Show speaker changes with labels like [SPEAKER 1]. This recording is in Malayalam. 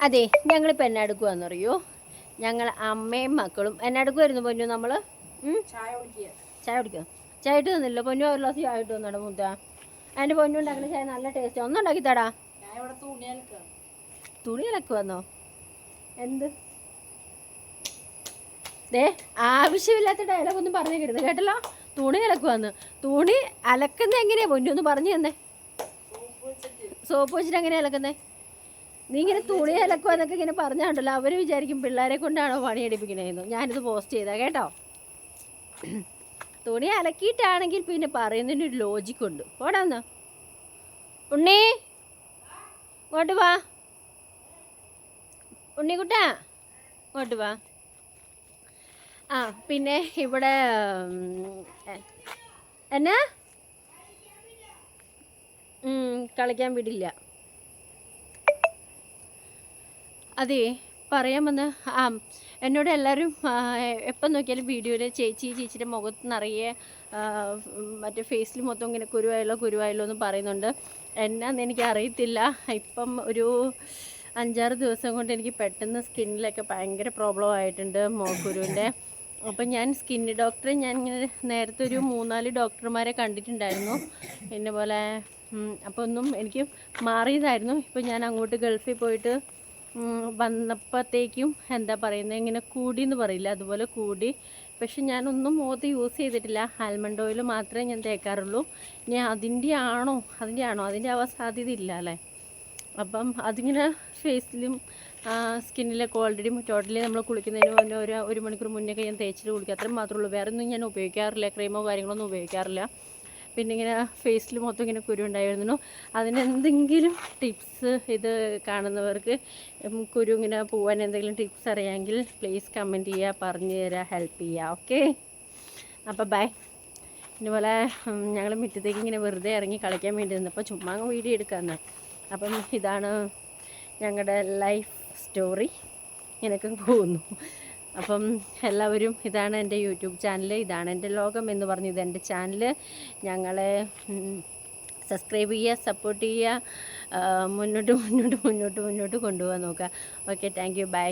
[SPEAKER 1] അതെ, ഞങ്ങളിപ്പോൾ എന്നാ എടുക്കുവാന്നറിയോ? ഞങ്ങൾ അമ്മയും മക്കളും എന്നാ എടുക്കുമായിരുന്നു പൊന്നു? നമ്മൾ ചായ കുടിക്കുക. ചായ ഇട്ട് തന്നില്ല പൊന്നു? ഒരു ഗ്ലാസ് ചായ ഇട്ട് തന്നടാ മുത്ത. അതിൻ്റെ പൊന്നു ഉണ്ടാക്കുന്ന ചായ നല്ല ടേസ്റ്റ്. ഒന്നും ഉണ്ടാക്കി തടാ. തുണി അലക്കുവന്നോ? എന്ത് ദേ, ആവശ്യമില്ലാത്ത ഡയലോഗൊന്നും പറഞ്ഞു കിട്ടുന്നു കേട്ടല്ലോ. തുണി അലക്കുവന്ന്. തുണി അലക്കുന്ന എങ്ങനെയാ പൊന്നു? ഒന്ന് പറഞ്ഞു തന്നെ. സോപ്പ് വെച്ചിട്ട് എങ്ങനെയാ അലക്കുന്നേ? നീ ഇങ്ങനെ തുണി അലക്കുക എന്നൊക്കെ ഇങ്ങനെ പറഞ്ഞാണ്ടല്ലോ, അവർ വിചാരിക്കും പിള്ളേരെ കൊണ്ടാണോ പണിയെടുപ്പിക്കണേന്ന്. ഞാനിത് പോസ്റ്റ് ചെയ്താ കേട്ടോ. തുണി അലക്കിയിട്ടാണെങ്കിൽ പിന്നെ പറയുന്നതിനൊരു ലോജിക്കുണ്ട്. പോടാന്ന് ഉണ്ണി, ഇങ്ങോട്ട് വാ. ഉണ്ണിക്കുട്ടാ ഇങ്ങോട്ട് വാ. ആ പിന്നെ ഇവിടെ എന്നാ കളിക്കാൻ വിടില്ല. അതെ, പറയാൻ വന്ന് എന്നോട് എല്ലാവരും എപ്പം നോക്കിയാലും വീഡിയോയിൽ ചേച്ചിയുടെ മുഖത്ത് നിറയെ മറ്റേ ഫേസിൽ മൊത്തം ഇങ്ങനെ കുരുവായല്ലോ എന്ന് പറയുന്നുണ്ട്. എന്നാന്ന് എനിക്ക് അറിയത്തില്ല. ഇപ്പം ഒരു 5-6 ദിവസം കൊണ്ട് എനിക്ക് പെട്ടെന്ന് സ്കിന്നിലൊക്കെ ഭയങ്കര പ്രോബ്ലം ആയിട്ടുണ്ട്, കുരുവിൻ്റെ. അപ്പം ഞാൻ സ്കിൻ ഡോക്ടറെ ഇങ്ങനെ നേരത്തെ ഒരു 3-4 ഡോക്ടർമാരെ കണ്ടിട്ടുണ്ടായിരുന്നു എന്നെ പോലെ. അപ്പോൾ ഒന്നും എനിക്ക് മാറിയതായിരുന്നു. ഇപ്പം ഞാൻ അങ്ങോട്ട് ഗൾഫിൽ പോയിട്ട് വന്നപ്പോഴത്തേക്കും എന്താ പറയുന്നത്, ഇങ്ങനെ കൂടിയെന്ന് പറയില്ല, അതുപോലെ കൂടി. പക്ഷെ ഞാനൊന്നും മുഖത്ത് യൂസ് ചെയ്തിട്ടില്ല. ആൽമണ്ട് ഓയിൽ മാത്രമേ ഞാൻ തേക്കാറുള്ളൂ. ഇനി അതിൻ്റെ ആണോ അതിൻ്റെ ആവാൻ സാധ്യത ഇല്ല അല്ലേ. അപ്പം അതിങ്ങനെ ഫേസിലും സ്കിന്നിലൊക്കെ ഓൾറെഡി ടോട്ടലി നമ്മൾ കുളിക്കുന്നതിന് മുന്നേ ഒരു മണിക്കൂർ മുന്നേ ഞാൻ തേച്ചിട്ട് കുളിക്കുക, അത്രയും മാത്രമേ ഉള്ളൂ. വേറെ ഒന്നും ഞാൻ ഉപയോഗിക്കാറില്ല, ക്രീമോ കാര്യങ്ങളൊന്നും ഉപയോഗിക്കാറില്ല. പിന്നെ ഇങ്ങനെ ഫേസിൽ മൊത്തം ഇങ്ങനെ കുരു ഉണ്ടായിരുന്നു. അതിനെന്തെങ്കിലും ടിപ്സ് ഇത് കാണുന്നവർക്ക് കുരു ഇങ്ങനെ പോകാൻ എന്തെങ്കിലും ടിപ്സ് അറിയാമെങ്കിൽ പ്ലീസ് കമൻറ്റ് ചെയ്യുക, പറഞ്ഞു തരാം, ഹെൽപ്പ് ചെയ്യുക. ഓക്കെ, അപ്പോൾ ബൈ. ഇതുപോലെ ഞങ്ങൾ മുറ്റത്തേക്ക് ഇങ്ങനെ വെറുതെ ഇറങ്ങി കളിക്കാൻ വേണ്ടി നിന്നപ്പോൾ ചുമ്മാ വീഡിയോ എടുക്കാമെന്ന്. അപ്പം ഇതാണ് ഞങ്ങളുടെ ലൈഫ് സ്റ്റോറി, ഇങ്ങനെയൊക്കെ പോകുന്നു. അപ്പം എല്ലാവരും, ഇതാണ് എൻ്റെ യൂട്യൂബ് ചാനൽ, ഇതാണ് എൻ്റെ ലോകം എന്ന് പറഞ്ഞ് ഇതെൻ്റെ ചാനൽ. ഞങ്ങളെ സബ്സ്ക്രൈബ് ചെയ്യുക, സപ്പോർട്ട് ചെയ്യുക, മുന്നോട്ട് കൊണ്ടുപോകാൻ നോക്കുക. Okay, thank you, by.